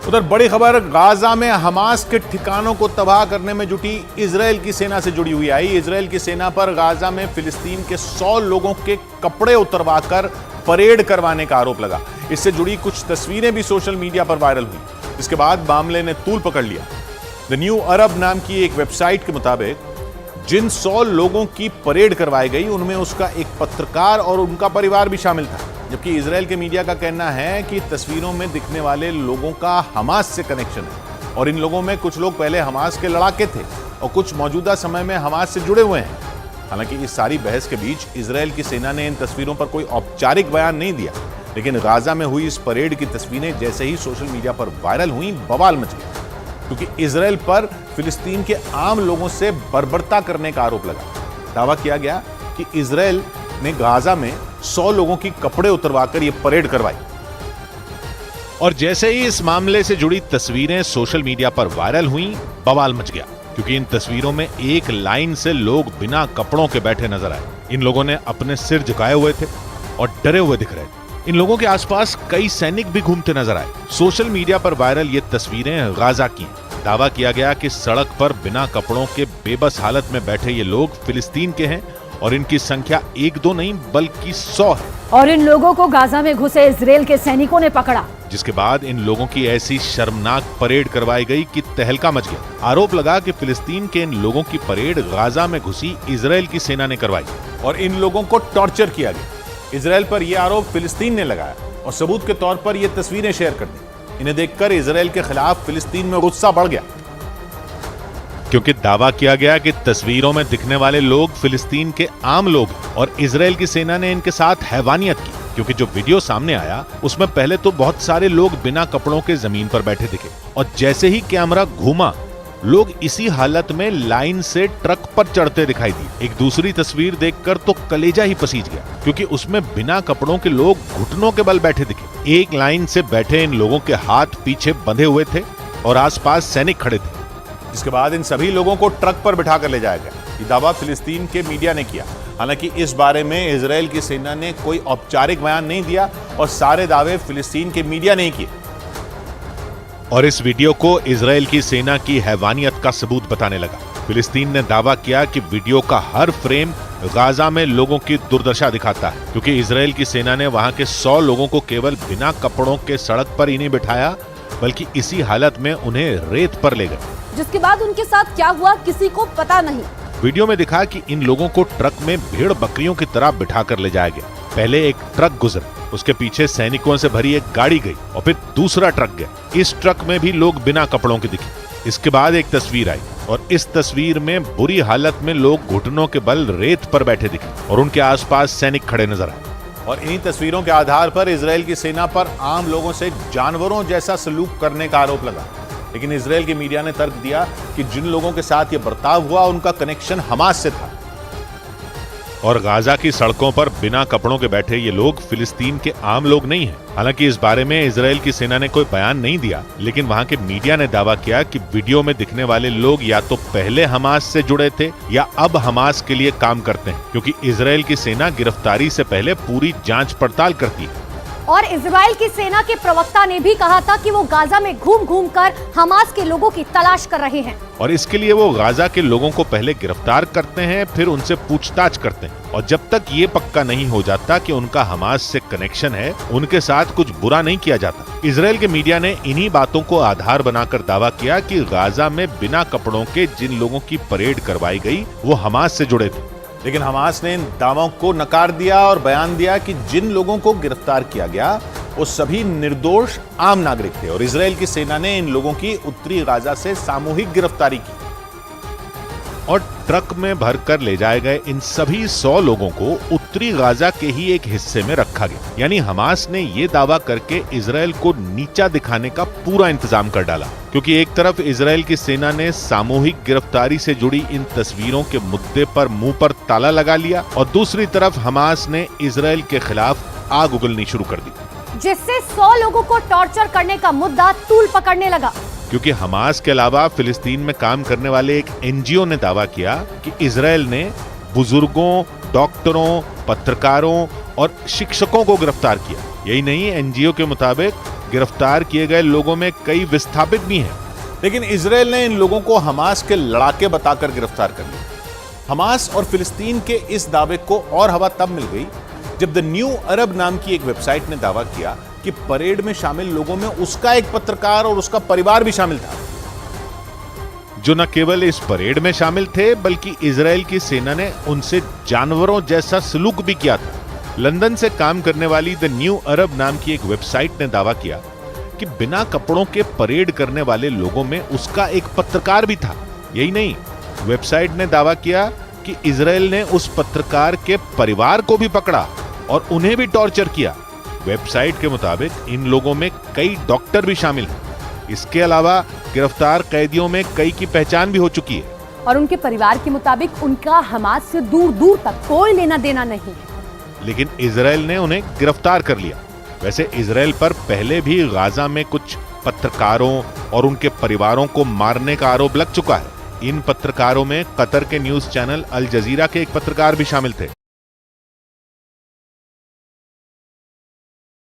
उधर बड़ी खबर गाजा में हमास के ठिकानों को तबाह करने में जुटी इजराइल की सेना से जुड़ी हुई आई। इजराइल की सेना पर गाजा में फिलिस्तीन के 100 लोगों के कपड़े उतरवाकर परेड करवाने का आरोप लगा। इससे जुड़ी कुछ तस्वीरें भी सोशल मीडिया पर वायरल हुई। इसके बाद मामले ने तूल पकड़ लिया। द न्यू अरब नाम की एक वेबसाइट के मुताबिक जिन 100 लोगों की परेड करवाई गई उनमें उसका एक पत्रकार और उनका परिवार भी शामिल था, जबकि इजराइल के मीडिया का कहना है कि तस्वीरों में दिखने वाले लोगों का हमास से कनेक्शन है और इन लोगों में कुछ लोग पहले हमास के लड़ाके थे और कुछ मौजूदा समय में हमास से जुड़े हुए हैं। हालांकि इस सारी बहस के बीच इजराइल की सेना ने इन तस्वीरों पर कोई औपचारिक बयान नहीं दिया, लेकिन गाजा में हुई इस परेड की तस्वीरें जैसे ही सोशल मीडिया पर वायरल हुई, बवाल मच गया, क्योंकि इजराइल पर फिलिस्तीन के आम लोगों से बर्बरता करने का आरोप लगा। दावा किया गया कि इजराइल ने गाजा में 100 लोगों की कपड़े उतरवाकर यह परेड करवाई। और जैसे ही इस मामले से जुड़ी तस्वीरें सोशल मीडिया पर वायरल हुई, बवाल मच गया, क्योंकि इन तस्वीरों में एक लाइन से लोग बिना कपड़ों के बैठे नजर आए। इन लोगों ने अपने सिर झुकाए हुए थे और डरे हुए दिख रहे थे। इन लोगों के आसपास कई सैनिक भी घूमते नजर आए। सोशल मीडिया पर वायरल ये तस्वीरें गाजा की। दावा किया गया कि सड़क पर बिना कपड़ों के बेबस हालत में बैठे ये लोग फिलिस्तीन के हैं और इनकी संख्या 1-2 नहीं बल्कि 100 है। और इन लोगों को गाजा में घुसे इजराइल के सैनिकों ने पकड़ा, जिसके बाद इन लोगों की ऐसी शर्मनाक परेड करवाई गई कि तहलका मच गया। आरोप लगा कि फिलिस्तीन के इन लोगों की परेड गाजा में घुसी इजराइल की सेना ने करवाई और इन लोगों को टॉर्चर किया गया। इजराइल पर यह आरोप फिलिस्तीन ने लगाया और सबूत के तौर पर यह तस्वीरें शेयर कर दी। इन्हें देखकर इजराइल के खिलाफ फिलिस्तीन में गुस्सा बढ़ गया, क्योंकि दावा किया गया कि तस्वीरों में दिखने वाले लोग फिलिस्तीन के आम लोग और इजराइल की सेना ने इनके साथ हैवानियत की। क्योंकि जो वीडियो सामने आया उसमें पहले तो बहुत सारे लोग बिना कपड़ों के जमीन पर बैठे दिखे और जैसे ही कैमरा घूमा, लोग इसी हालत में लाइन से ट्रक पर चढ़ते दिखाई दिए। एक दूसरी तस्वीर देखकर तो कलेजा ही पसीज गया, क्योंकि उसमें बिना कपड़ों के लोग घुटनों के बल बैठे दिखे। एक लाइन से बैठे इन लोगों के हाथ पीछे बंधे हुए थे और आसपास सैनिक खड़े थे। जिसके बाद इन सभी लोगों को ट्रक पर बिठा कर ले जाया गया। ये दावा फिलिस्तीन के मीडिया ने किया। हालांकि इस बारे में इजराइल की सेना ने कोई औपचारिक बयान नहीं दिया और सारे दावे फिलिस्तीन के मीडिया ने किए। और इस वीडियो को इजराइल की सेना की हैवानियत का सबूत बताने लगा। फिलिस्तीन ने दावा किया कि वीडियो का हर फ्रेम गाजा में लोगों की दुर्दशा दिखाता है, क्योंकि इजराइल की सेना ने वहां के 100 लोगों को केवल बिना कपड़ों के सड़क पर ही नहीं बिठाया, बल्कि इसी हालत में उन्हें रेत पर ले गए। जिसके बाद उनके साथ क्या हुआ किसी को पता नहीं। वीडियो में दिखा कि इन लोगों को ट्रक में भेड़ बकरियों की तरह बिठा कर ले जाया गया। पहले एक ट्रक गुजरा, उसके पीछे सैनिकों से भरी एक गाड़ी गई और फिर दूसरा ट्रक गया। इस ट्रक में भी लोग बिना कपड़ों के दिखे। इसके बाद एक तस्वीर आई और इस तस्वीर में बुरी हालत में लोग घुटनों के बल रेत पर बैठे दिखे और उनके आसपास सैनिक खड़े नजर आए। और इन्हीं तस्वीरों के आधार पर इजराइल की सेना पर आम लोगों से जानवरों जैसा सलूक करने का आरोप लगा। लेकिन इजराइल की मीडिया ने तर्क दिया कि जिन लोगों के साथ यह बर्ताव हुआ उनका कनेक्शन हमास से था और गाजा की सड़कों पर बिना कपड़ों के बैठे ये लोग फिलिस्तीन के आम लोग नहीं हैं। हालांकि इस बारे में इजराइल की सेना ने कोई बयान नहीं दिया, लेकिन वहां के मीडिया ने दावा किया कि वीडियो में दिखने वाले लोग या तो पहले हमास से जुड़े थे या अब हमास के लिए काम करते हैं, क्योंकि इजराइल की सेना गिरफ्तारी से पहले पूरी जांच पड़ताल करती है। और इजराइल की सेना के प्रवक्ता ने भी कहा था कि वो गाजा में घूम घूम कर हमास के लोगों की तलाश कर रहे हैं और इसके लिए वो गाजा के लोगों को पहले गिरफ्तार करते हैं, फिर उनसे पूछताछ करते हैं और जब तक ये पक्का नहीं हो जाता कि उनका हमास से कनेक्शन है, उनके साथ कुछ बुरा नहीं किया जाता। इजराइल के मीडिया ने इन्हीं बातों को आधार बनाकर दावा किया कि गाजा में बिना कपड़ों के जिन लोगों की परेड करवाई गई वो हमास से जुड़े थे। लेकिन हमास ने इन दावों को नकार दिया और बयान दिया कि जिन लोगों को गिरफ्तार किया गया वो सभी निर्दोष आम नागरिक थे और इजराइल की सेना ने इन लोगों की उत्तरी गाजा से सामूहिक गिरफ्तारी की और ट्रक में भरकर ले जाए गए इन सभी 100 लोगों को उत्तरी गाजा के ही एक हिस्से में रखा गया। यानी हमास ने यह दावा करके इजराइल को नीचा दिखाने का पूरा इंतजाम कर डाला, क्योंकि एक तरफ इजराइल की सेना ने सामूहिक गिरफ्तारी से जुड़ी इन तस्वीरों के मुद्दे पर मुंह पर ताला लगा लिया और दूसरी तरफ हमास ने इजराइल के खिलाफ आग उगलनी शुरू कर दी, जिससे 100 लोगों को टॉर्चर करने का मुद्दा तूल पकड़ने लगा। क्योंकि हमास के अलावा फिलिस्तीन में काम करने वाले एक एनजीओ ने दावा किया कि इजराइल ने बुजुर्गों, डॉक्टरों, पत्रकारों और शिक्षकों को गिरफ्तार किया यही नहीं, एनजीओ के मुताबिक गिरफ्तार किए गए लोगों में कई विस्थापित भी हैं। लेकिन इजराइल ने इन लोगों को हमास के लड़ाके बताकर गिरफ्तार कर लिया। हमास और फिलिस्तीन के इस दावे को और हवा तब मिल गई जब द न्यू अरब नाम की एक वेबसाइट ने दावा किया कि परेड में शामिल लोगों में उसका एक पत्रकार और उसका परिवार भी शामिल था, जो न केवल इस परेड में शामिल थे बल्कि इजराइल की सेना ने उनसे जानवरों जैसा सलूक भी किया था। लंदन से काम करने वाली द न्यू अरब नाम की एक वेबसाइट ने दावा किया कि बिना कपड़ों के परेड करने वाले लोगों में उसका एक पत्रकार भी था। यही नहीं, वेबसाइट ने दावा किया कि इजराइल ने उस पत्रकार के परिवार को भी पकड़ा और उन्हें भी टॉर्चर किया। वेबसाइट के मुताबिक इन लोगों में कई डॉक्टर भी शामिल हैं। इसके अलावा गिरफ्तार कैदियों में कई की पहचान भी हो चुकी है और उनके परिवार के मुताबिक उनका हमास से दूर दूर तक कोई लेना देना नहीं है। लेकिन इजराइल ने उन्हें गिरफ्तार कर लिया। वैसे इजराइल पर पहले भी गाजा में कुछ पत्रकारों और उनके परिवारों को मारने का आरोप लग चुका है। इन पत्रकारों में कतर के न्यूज चैनल अल जजीरा के एक पत्रकार भी शामिल थे।